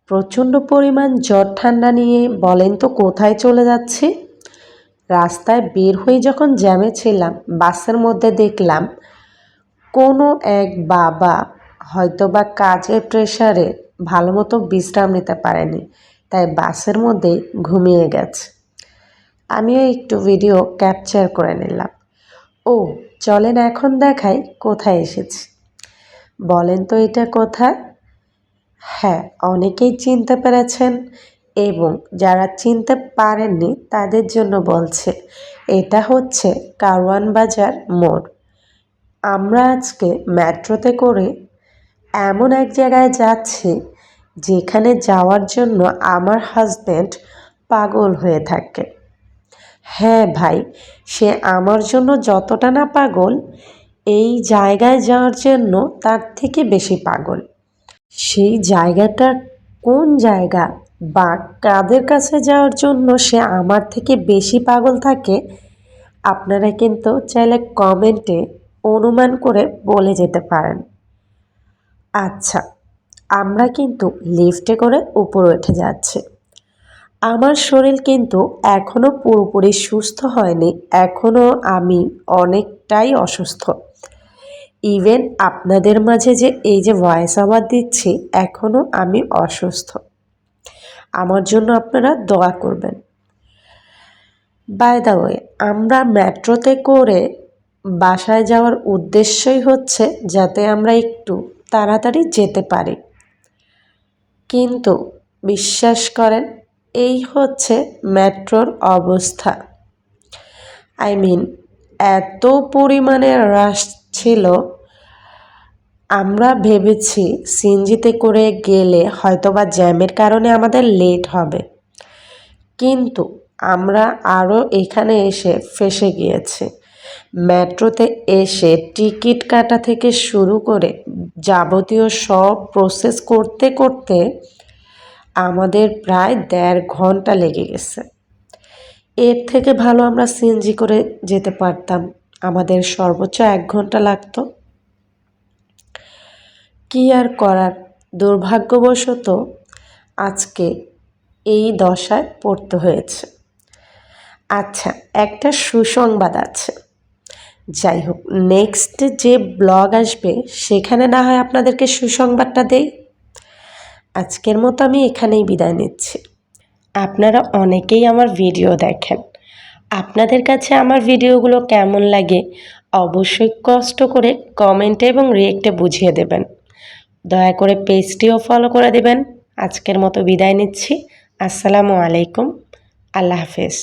প্রচণ্ড পরিমাণ জ্বর ঠান্ডা নিয়ে বলেন তো কোথায় চলে যাচ্ছি। রাস্তায় বের হয়ে যখন জ্যামে ছিলাম, বাসের মধ্যে দেখলাম কোনো এক বাবা হয়তোবা কাজের প্রেশারে ভালো মতো বিশ্রাম নিতে পারেনি, তাই বাসের মধ্যে ঘুমিয়ে গেছে। আমিও একটু ভিডিও ক্যাপচার করে নিলাম। ও চলেন এখন দেখাই কোথায় এসেছি। বলেন তো এটা কোথায়? হ্যাঁ, অনেকেই চিনতে পেরেছেন এবং যারা চিনতে পারেননি তাদের জন্য বলছে, এটা হচ্ছে কারওয়ান বাজার মোড়। আমরা আজকে মেট্রোতে করে এমন এক জায়গায় যাচ্ছি যেখানে যাওয়ার জন্য আমার হাজব্যান্ড পাগল হয়ে থাকে। হ্যাঁ ভাই, সে আমার জন্য যতটা না পাগল, এই জায়গায় যাওয়ার জন্য তার থেকে বেশি পাগল। সেই জায়গাটা কোন জায়গা বা কাদের কাছে যাওয়ার জন্য সে আমার থেকে বেশি পাগল থাকে, আপনারা কিন্তু চাইলে কমেন্টে অনুমান করে বলে যেতে পারেন। আচ্ছা, আমরা কিন্তু লিফটে করে উপরে উঠে যাচ্ছি। আমার শরীর কিন্তু এখনও পুরোপুরি সুস্থ হয়নি, এখনও আমি অনেকটাই অসুস্থ। ইভেন আপনাদের মাঝে যে এই যে ভয়েস ওভার দিচ্ছি, এখনও আমি অসুস্থ। আমার জন্য আপনারা দোয়া করবেন। বাই দ্য ওয়ে, আমরা মেট্রোতে করে বাসায় যাওয়ার উদ্দেশ্যই হচ্ছে যাতে আমরা একটু তাড়াতাড়ি যেতে পারি। কিন্তু বিশ্বাস করেন, এই হচ্ছে মেট্রোর অবস্থা। আই মিন, এত পরিমাণে রাশ ছিল, আমরা ভেবেছি সিএনজিতে করে গেলে হয়তোবা জ্যামের কারণে আমাদের লেট হবে, কিন্তু আমরা আরও এখানে এসে ফেঁসে গিয়েছি। মেট্রোতে এসে টিকিট কাটা থেকে শুরু করে যাবতীয় সব প্রসেস করতে করতে আমাদের প্রায় 1.5 ঘন্টা লেগে গেছে। এর থেকে ভালো আমরা সিএনজি করে যেতে পারতাম, আমাদের সর্বোচ্চ 1 ঘন্টা লাগতো। কী আর করার, দুর্ভাগ্যবশত আজকে এই দশায় পড়তে হয়েছে। আচ্ছা, একটা সুসংবাদ আছে। যাই হোক, নেক্সট যে ব্লগ আসবে সেখানে না হয় আপনাদেরকে সুসংবাদটা দেই। আজকের মতো আমি এখানেই বিদায় নিচ্ছি। আপনারা অনেকেই আমার ভিডিও দেখেন, আপনাদের কাছে আমার ভিডিওগুলো কেমন লাগে অবশ্যই কষ্ট করে কমেন্টে এবং রিয়েক্টে বুঝিয়ে দেবেন। দয়া করে পেজটিও ফলো করে দেবেন। আজকের মতো বিদায় নিচ্ছি। আসসালামু আলাইকুম। আল্লাহ হাফেজ।